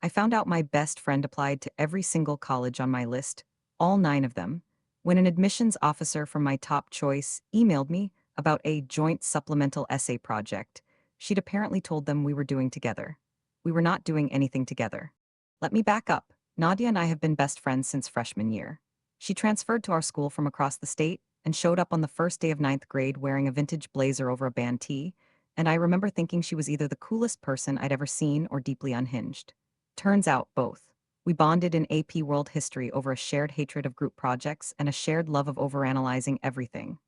I found out my best friend applied to every single college on my list, all 9 of them, when an admissions officer from my top choice emailed me about a joint supplemental essay project she'd apparently told them we were doing together. We were not doing anything together. Let me back up. Nadia and I have been best friends since freshman year. She transferred to our school from across the state and showed up on the first day of ninth grade wearing a vintage blazer over a band tee, and I remember thinking she was either the coolest person I'd ever seen or deeply unhinged. Turns out both. We bonded in AP World History over a shared hatred of group projects and a shared love of overanalyzing everything.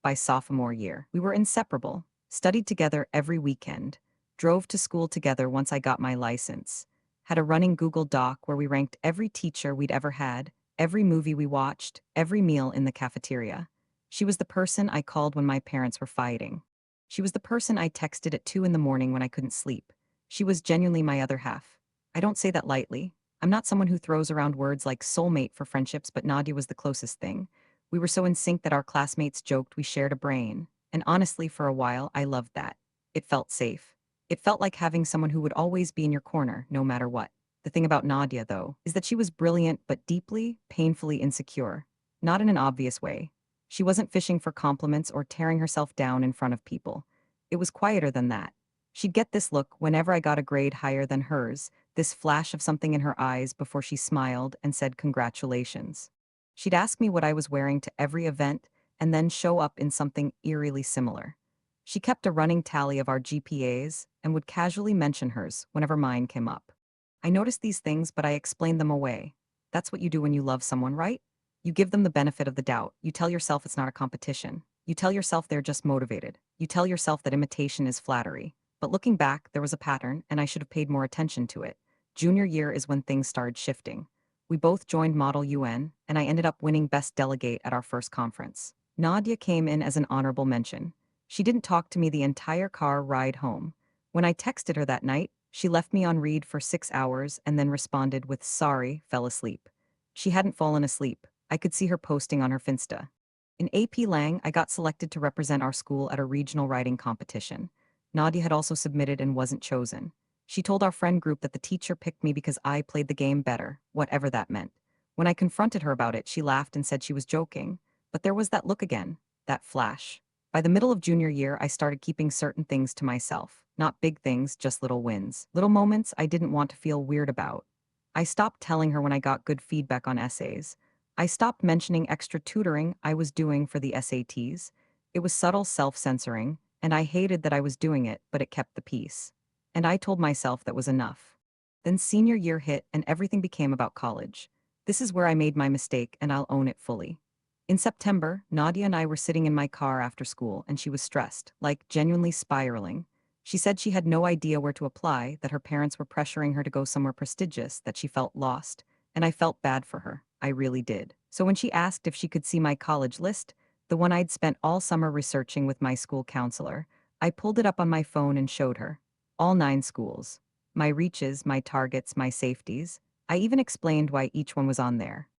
By sophomore year, we were inseparable, studied together every weekend, drove to school together once I got my license, had a running Google Doc where we ranked every teacher we'd ever had, every movie we watched, every meal in the cafeteria. She was the person I called when my parents were fighting. She was the person I texted at 2 in the morning when I couldn't sleep. She was genuinely my other half. I don't say that lightly. I'm not someone who throws around words like soulmate for friendships, but Nadia was the closest thing. We were so in sync that our classmates joked we shared a brain. And honestly, for a while, I loved that. It felt safe. It felt like having someone who would always be in your corner, no matter what. The thing about Nadia, though, is that she was brilliant but deeply, painfully insecure. Not in an obvious way. She wasn't fishing for compliments or tearing herself down in front of people. It was quieter than that. She'd get this look whenever I got a grade higher than hers, this flash of something in her eyes before she smiled and said congratulations. She'd ask me what I was wearing to every event and then show up in something eerily similar. She kept a running tally of our GPAs and would casually mention hers whenever mine came up. I noticed these things, but I explained them away. That's what you do when you love someone, right? You give them the benefit of the doubt. You tell yourself it's not a competition. You tell yourself they're just motivated. You tell yourself that imitation is flattery. But looking back, there was a pattern, and I should have paid more attention to it. Junior year is when things started shifting. We both joined Model UN, and I ended up winning Best Delegate at our first conference. Nadia came in as an honorable mention. She didn't talk to me the entire car ride home. When I texted her that night, she left me on read for 6 hours and then responded with sorry, fell asleep. She hadn't fallen asleep. I could see her posting on her Finsta. In AP Lang, I got selected to represent our school at a regional writing competition. Nadia had also submitted and wasn't chosen. She told our friend group that the teacher picked me because I played the game better, whatever that meant. When I confronted her about it, she laughed and said she was joking. But there was that look again, that flash. By the middle of junior year, I started keeping certain things to myself. Not big things, just little wins. Little moments I didn't want to feel weird about. I stopped telling her when I got good feedback on essays. I stopped mentioning extra tutoring I was doing for the SATs. It was subtle self-censoring, and I hated that I was doing it, but it kept the peace. And I told myself that was enough. Then senior year hit and everything became about college. This is where I made my mistake, and I'll own it fully. In September, Nadia and I were sitting in my car after school, and she was stressed, like genuinely spiraling. She said she had no idea where to apply, that her parents were pressuring her to go somewhere prestigious, that she felt lost, and I felt bad for her. I really did. So when she asked if she could see my college list, the one I'd spent all summer researching with my school counselor, I pulled it up on my phone and showed her. All 9 schools. My reaches, my targets, my safeties. I even explained why each one was on there.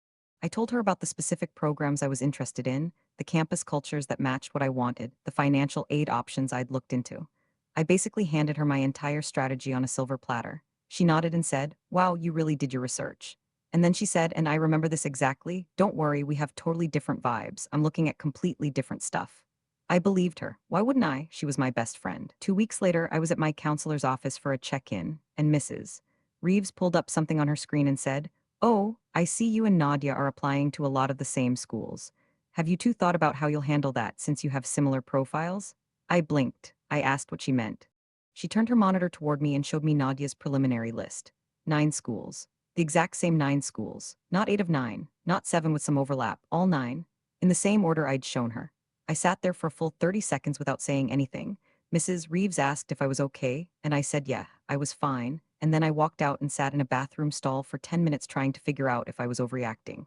I told her about the specific programs I was interested in, the campus cultures that matched what I wanted, the financial aid options I'd looked into. I basically handed her my entire strategy on a silver platter. She nodded and said, "Wow, you really did your research." And then she said, and I remember this exactly, "Don't worry, we have totally different vibes. I'm looking at completely different stuff." I believed her. Why wouldn't I? She was my best friend. 2 weeks later, I was at my counselor's office for a check-in, and Mrs. Reeves pulled up something on her screen and said, "Oh, I see you and Nadia are applying to a lot of the same schools. Have you two thought about how you'll handle that since you have similar profiles?" I blinked. I asked what she meant. She turned her monitor toward me and showed me Nadia's preliminary list. 9 schools. The exact same 9 schools. Not 8 of 9, not 7 with some overlap, all 9. In the same order I'd shown her. I sat there for a full 30 seconds without saying anything. Mrs. Reeves asked if I was okay, and I said yeah, I was fine, and then I walked out and sat in a bathroom stall for 10 minutes trying to figure out if I was overreacting.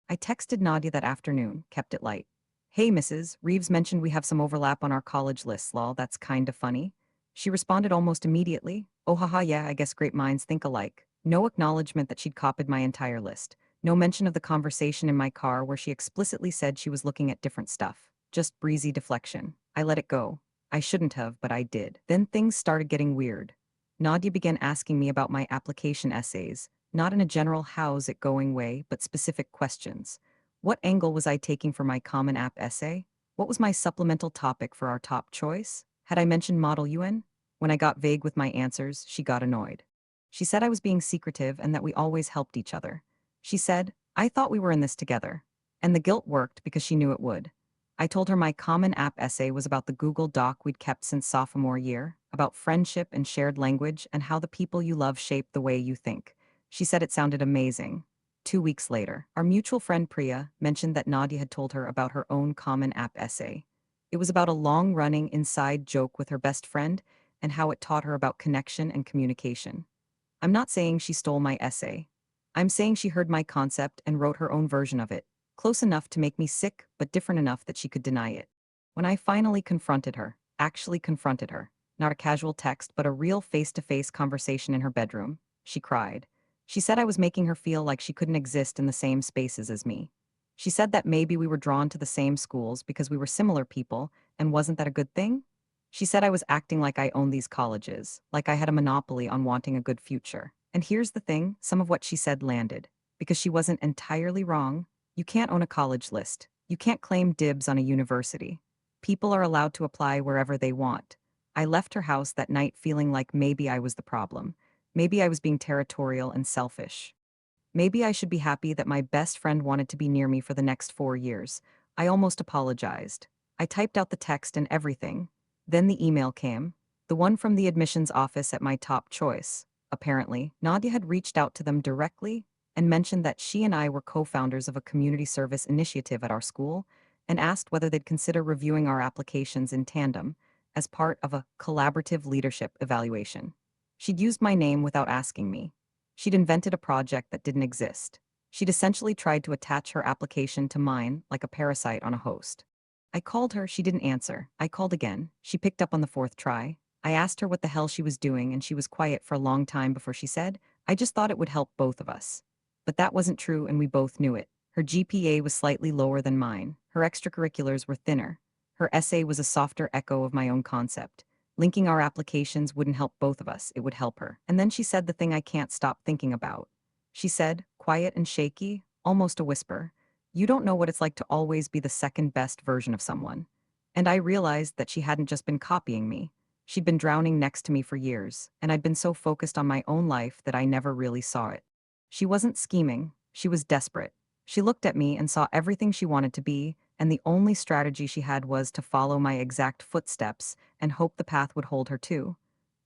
I texted Nadia that afternoon, kept it light. "Hey, Mrs. Reeves mentioned we have some overlap on our college lists, lol, that's kinda funny." She responded almost immediately, "Oh haha, yeah, I guess great minds think alike." No acknowledgement that she'd copied my entire list. No mention of the conversation in my car where she explicitly said she was looking at different stuff. Just breezy deflection. I let it go. I shouldn't have, but I did. Then things started getting weird. Nadia began asking me about my application essays, not in a general how's it going way, but specific questions. What angle was I taking for my Common App essay? What was my supplemental topic for our top choice? Had I mentioned Model UN? When I got vague with my answers, she got annoyed. She said I was being secretive and that we always helped each other. She said, I thought we were in this together. And the guilt worked because she knew it would. I told her my Common App essay was about the Google Doc we'd kept since sophomore year, about friendship and shared language and how the people you love shape the way you think. She said it sounded amazing. 2 weeks later, our mutual friend Priya mentioned that Nadia had told her about her own Common App essay. It was about a long-running inside joke with her best friend and how it taught her about connection and communication. I'm not saying she stole my essay. I'm saying she heard my concept and wrote her own version of it, close enough to make me sick, but different enough that she could deny it. When I finally confronted her, actually confronted her, not a casual text, but a real face-to-face conversation in her bedroom, she cried. She said I was making her feel like she couldn't exist in the same spaces as me. She said that maybe we were drawn to the same schools because we were similar people, and wasn't that a good thing? She said I was acting like I owned these colleges, like I had a monopoly on wanting a good future. And here's the thing, some of what she said landed. Because she wasn't entirely wrong, you can't own a college list. You can't claim dibs on a university. People are allowed to apply wherever they want. I left her house that night feeling like maybe I was the problem. Maybe I was being territorial and selfish. Maybe I should be happy that my best friend wanted to be near me for the next 4 years. I almost apologized. I typed out the text and everything. Then the email came. The one from the admissions office at my top choice. Apparently, Nadia had reached out to them directly and mentioned that she and I were co-founders of a community service initiative at our school and asked whether they'd consider reviewing our applications in tandem as part of a collaborative leadership evaluation. She'd used my name without asking me. She'd invented a project that didn't exist. She'd essentially tried to attach her application to mine like a parasite on a host. I called her, she didn't answer. I called again. She picked up on the fourth try. I asked her what the hell she was doing, and she was quiet for a long time before she said, I just thought it would help both of us. But that wasn't true, and we both knew it. Her GPA was slightly lower than mine. Her extracurriculars were thinner. Her essay was a softer echo of my own concept. Linking our applications wouldn't help both of us, it would help her. And then she said the thing I can't stop thinking about. She said, quiet and shaky, almost a whisper, you don't know what it's like to always be the second best version of someone. And I realized that she hadn't just been copying me. She'd been drowning next to me for years, and I'd been so focused on my own life that I never really saw it. She wasn't scheming, she was desperate. She looked at me and saw everything she wanted to be, and the only strategy she had was to follow my exact footsteps and hope the path would hold her too.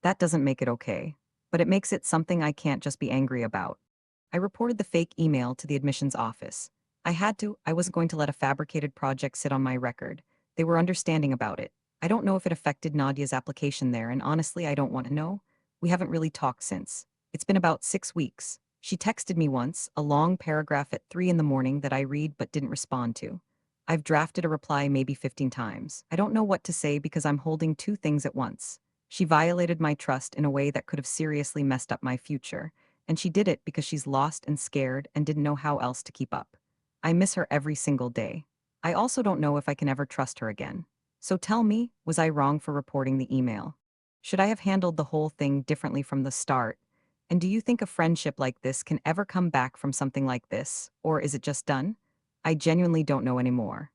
That doesn't make it okay, but it makes it something I can't just be angry about. I reported the fake email to the admissions office. I had to, I wasn't going to let a fabricated project sit on my record. They were understanding about it. I don't know if it affected Nadia's application there, and honestly, I don't want to know. We haven't really talked since. It's been about 6 weeks. She texted me once, a long paragraph at 3 in the morning that I read but didn't respond to. I've drafted a reply maybe 15 times. I don't know what to say because I'm holding two things at once. She violated my trust in a way that could have seriously messed up my future, and she did it because she's lost and scared and didn't know how else to keep up. I miss her every single day. I also don't know if I can ever trust her again. So tell me, was I wrong for reporting the email? Should I have handled the whole thing differently from the start? And do you think a friendship like this can ever come back from something like this, or is it just done? I genuinely don't know anymore.